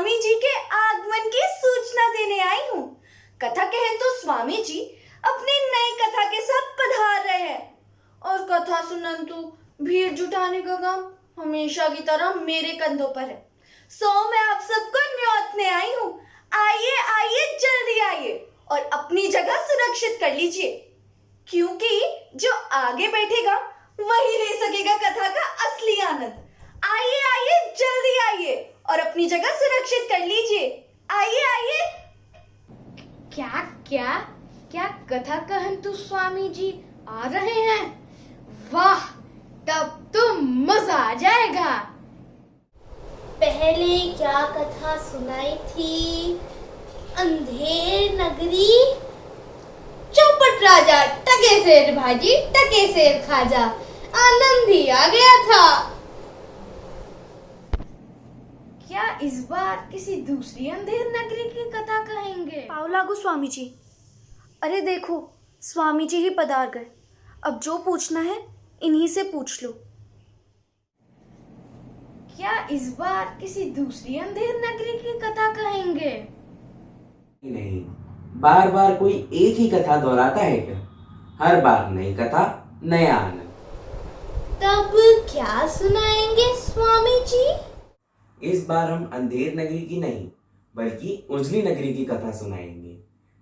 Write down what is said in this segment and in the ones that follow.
स्वामी जी के आगमन की सूचना देने आई हूँ। कथा कहन तो स्वामी जी अपनी नई कथा के साथ पधार रहे हैं और कथा सुनन तो भीड़ जुटाने का काम हमेशा की तरह मेरे कंधों पर है। सो मैं आप सबको न्योतने आई हूँ। आइए आइए जल्दी आइए और अपनी जगह सुरक्षित कर लीजिए, क्योंकि जो आगे बैठेगा वही ले सकेगा कथा का असली आनंद। आइए आइए जल्दी आइए और अपनी जगह सुरक्षित कर लीजिए। आइए आइए। क्या क्या क्या कथा कहन तो स्वामी जी आ रहे हैं? वाह, तब तो मजा आ जाएगा। पहले क्या कथा सुनाई थी? अंधेर नगरी, चौपट राजा, टके शेर भाजी, टके शेर खाजा, आनंद ही आ गया था। क्या इस बार किसी दूसरी अंधेर नगरी की कथा कहेंगे? पाव लागू स्वामी जी। अरे देखो, स्वामी जी ही पधार गए। अब जो पूछना है इन्हीं से पूछ लो। क्या इस बार किसी दूसरी अंधेर नगरी की कथा कहेंगे? नहीं, बार बार कोई एक ही कथा दोहराता है क्या? हर बार नई कथा, नया आनंद। तब क्या सुनाएंगे स्वामी जी? इस बार हम अंधेर नगरी की नहीं बल्कि उजली नगरी की कथा सुनाएंगे।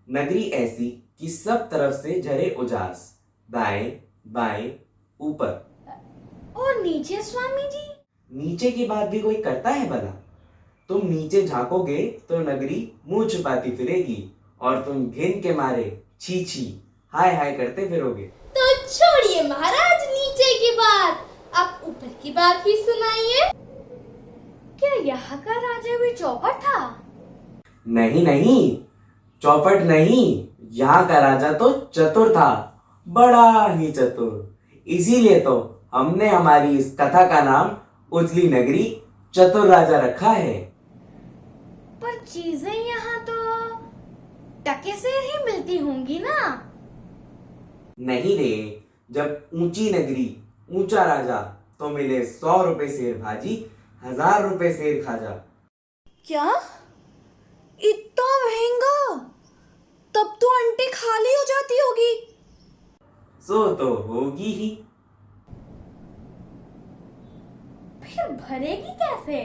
नगरी ऐसी कि सब तरफ से झरे उजास, दाएं बाएं ऊपर और नीचे स्वामी जी? नीचे की बात भी कोई करता है भला? तुम नीचे झांकोगे तो नगरी मुंह छुपाती फिरेगी और तुम घिन के मारे छी छी हाय हाय करते फिरोगे। तो छोड़िए महाराज नीचे की बात, आप ऊपर की बात ही सुनाइए। क्या यहाँ का राजा भी चौपट था? नहीं नहीं, चौपट नहीं, यहाँ का राजा तो चतुर था, बड़ा ही चतुर। इसीलिए तो हमने हमारी इस कथा का नाम उजली नगरी चतुर राजा रखा है। पर चीजें यहाँ तो टके से ही मिलती होंगी ना? नहीं रे, जब ऊंची नगरी ऊंचा राजा तो मिले 100 रुपए शेर भाजी, 1000 रुपए शेर खाजा। क्या इतना महंगा? तब तो आंटी खाली हो जाती होगी। सो तो होगी ही। फिर भरेगी कैसे?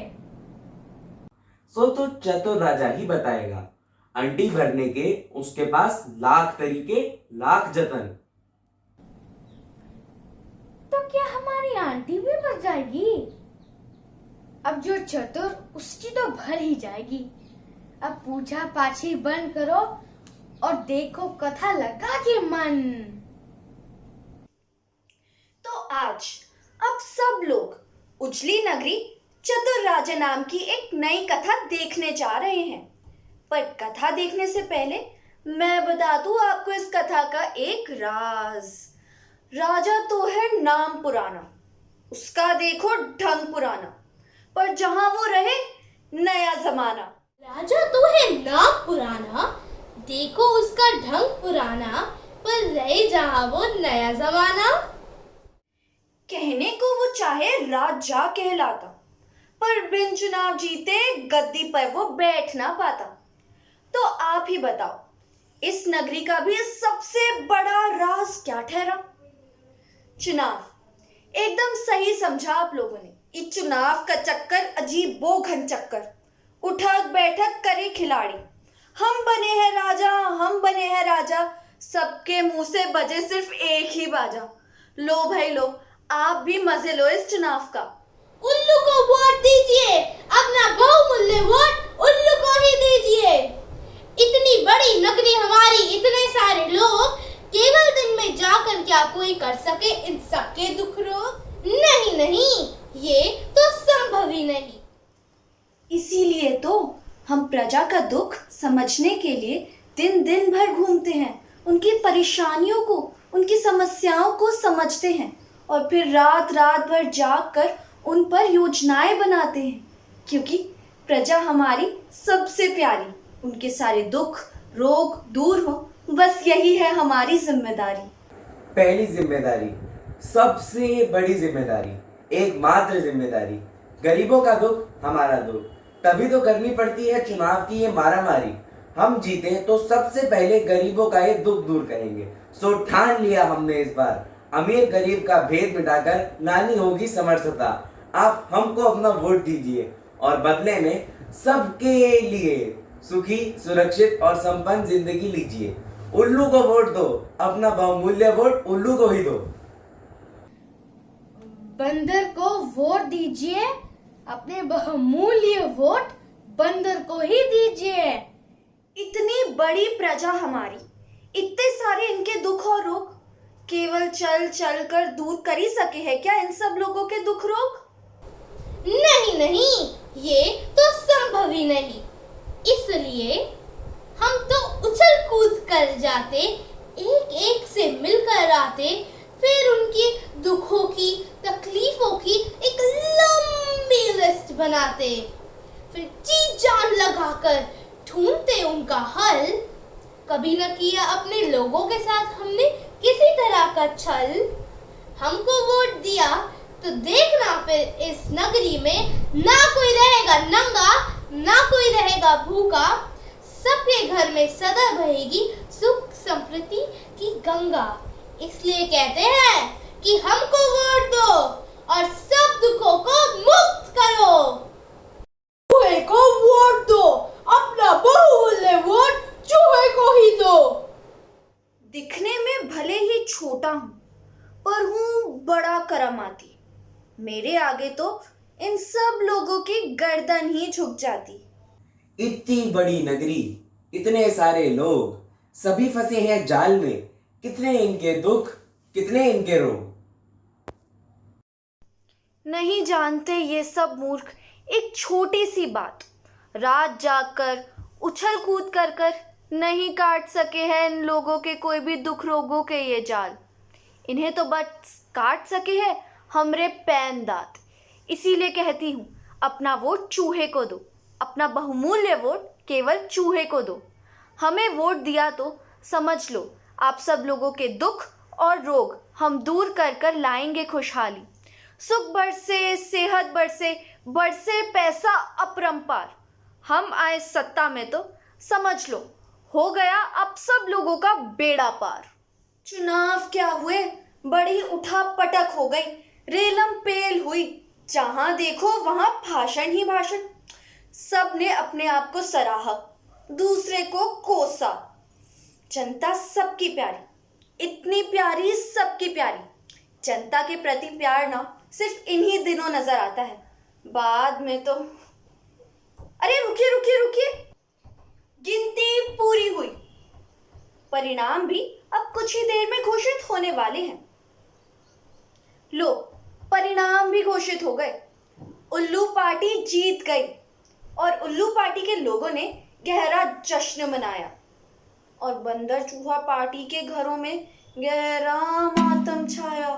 सो तो चतुर राजा ही बताएगा। अंटी भरने के उसके पास लाख तरीके, लाख जतन। तो क्या हमारी आंटी भी भर जाएगी? अब जो चतुर उसकी तो भर ही जाएगी। अब पूछा पाछी बंद करो और देखो कथा लगा के मन। तो आज अब सब लोग उजली नगरी चतुर राजा नाम की एक नई कथा देखने जा रहे हैं। पर कथा देखने से पहले मैं बता दूं आपको इस कथा का एक राज। राजा तो है नाम पुराना, उसका देखो ढंग पुराना, पर जहां वो रहे नया जमाना। राजा तो है नाम पुराना, देखो उसका ढंग पुराना, पर रहे जहां वो नया जमाना। कहने को वो चाहे राजा कहलाता, पर बिन चुनाव जीते गद्दी पर वो बैठ ना पाता। तो आप ही बताओ, इस नगरी का भी सबसे बड़ा राज क्या ठहरा? चुनाव। एकदम सही समझा आप लोगों ने। इस चुनाव का चक्कर अजीब बोघन चक्कर, उठक बैठक करे खिलाड़ी। हम बने हैं राजा, हम बने हैं राजा, सबके मुंह से बजे सिर्फ एक ही बाजा। लो भाई लो, आप भी मजे लो इस चुनाव का। उल्लू को वोट दीजिए, अपना बहुमूल्य वोट उल्लू को ही दीजिए। इतनी बड़ी नगरी हमारी, इतने सारे लोग, केवल दिन में जाकर क्या कोई कर सके इन सबके दुख रोग? नहीं नहीं, ये तो संभव ही नहीं। इसीलिए तो हम प्रजा का दुख समझने के लिए दिन दिन भर घूमते हैं, उनकी परेशानियों को, उनकी समस्याओं को समझते हैं और फिर रात रात भर जाग कर उन पर योजनाएं बनाते हैं, क्योंकि प्रजा हमारी सबसे प्यारी, उनके सारे दुख रोग दूर हो, बस यही है हमारी जिम्मेदारी। पहली जिम्मेदारी, सबसे बड़ी जिम्मेदारी, एकमात्र जिम्मेदारी, गरीबों का दुख हमारा दुख, तभी तो करनी पड़ती है चुनाव की ये मारामारी। हम जीते तो सबसे पहले गरीबों का ये दुख दूर करेंगे। सो ठान लिया हमने इस बार, अमीर गरीब का भेद मिटाकर लानी होगी समर्थता। आप हमको अपना वोट दीजिए और बदले में सबके लिए सुखी, सुरक्षित और संपन्न जिंदगी लीजिए। उल्लू को वोट दो, अपना बहुमूल्य वोट उल्लू को ही दो। बंदर को वोट दीजिए, अपने बहुमूल्य वोट बंदर को ही दीजिए। इतनी बड़ी प्रजा हमारी, इतने सारे इनके दुख और रोग, केवल चल चल कर दूर कर ही सके हैं क्या इन सब लोगों के दुख रोग? नहीं नहीं, ये तो संभव ही नहीं। इसलिए हम तो उछल कूद कर जाते, एक एक से मिलकर आते, फिर उनकी दुखों की, तकलीफों की एक लंबी लिस्ट बनाते, फिर जी जान लगाकर ढूंढते उनका हल। कभी न किया अपने लोगों के साथ हमने किसी तरह का छल। हमको वोट दिया तो देखना फिर इस नगरी में ना कोई रहेगा नंगा, ना कोई रहेगा भूखा। सबके घर में सदा बहेगी सुख समृद्धि की गंगा। इसलिए कहते हैं कि हमको वोट दो और सब दुखों को मुक्त करो। चूहे को वोट दो, अपना बहुमूल्य वोट चूहे को ही दो। दिखने में भले ही छोटा हूँ, पर हूँ बड़ा करमाती। मेरे आगे तो इन सब लोगों की गर्दन ही झुक जाती। इतनी बड़ी नगरी, इतने सारे लोग, सभी फंसे हैं जाल में। कितने इनके दुख, कितने इनके रोग। नहीं जानते ये सब मूर्ख एक छोटी सी बात, रात जागकर उछल कूद कर कर नहीं काट सके हैं इन लोगों के कोई भी दुख रोगों के ये जाल। इन्हें तो बस काट सके हैं हमरे पैन दांत। इसीलिए कहती हूँ अपना वोट चूहे को दो, अपना बहुमूल्य वोट केवल चूहे को दो। हमें वोट दिया तो समझ लो आप सब लोगों के दुख और रोग हम दूर कर कर लाएंगे खुशहाली। सुख बरसे, सेहत बरसे, बरसे पैसा अपरंपार। हम आए सत्ता में तो समझ लो हो गया अब सब लोगों का बेड़ा पार। चुनाव क्या हुए, बड़ी उठा पटक हो गई, रेलम पेल हुई। जहां देखो वहां भाषण ही भाषण। सब ने अपने आप को सराहा, दूसरे को कोसा। जनता सबकी प्यारी, इतनी प्यारी सबकी प्यारी। जनता के प्रति प्यार ना सिर्फ इन्हीं दिनों नजर आता है, बाद में तो। अरे रुकिए रुकिए रुकिए, गिनती पूरी हुई, परिणाम भी अब कुछ ही देर में घोषित होने वाले हैं। लो, परिणाम भी घोषित हो गए। उल्लू पार्टी जीत गई और उल्लू पार्टी के लोगों ने गहरा जश्न मनाया और बंदर चूहा पार्टी के घरों में गहरा मातम छाया।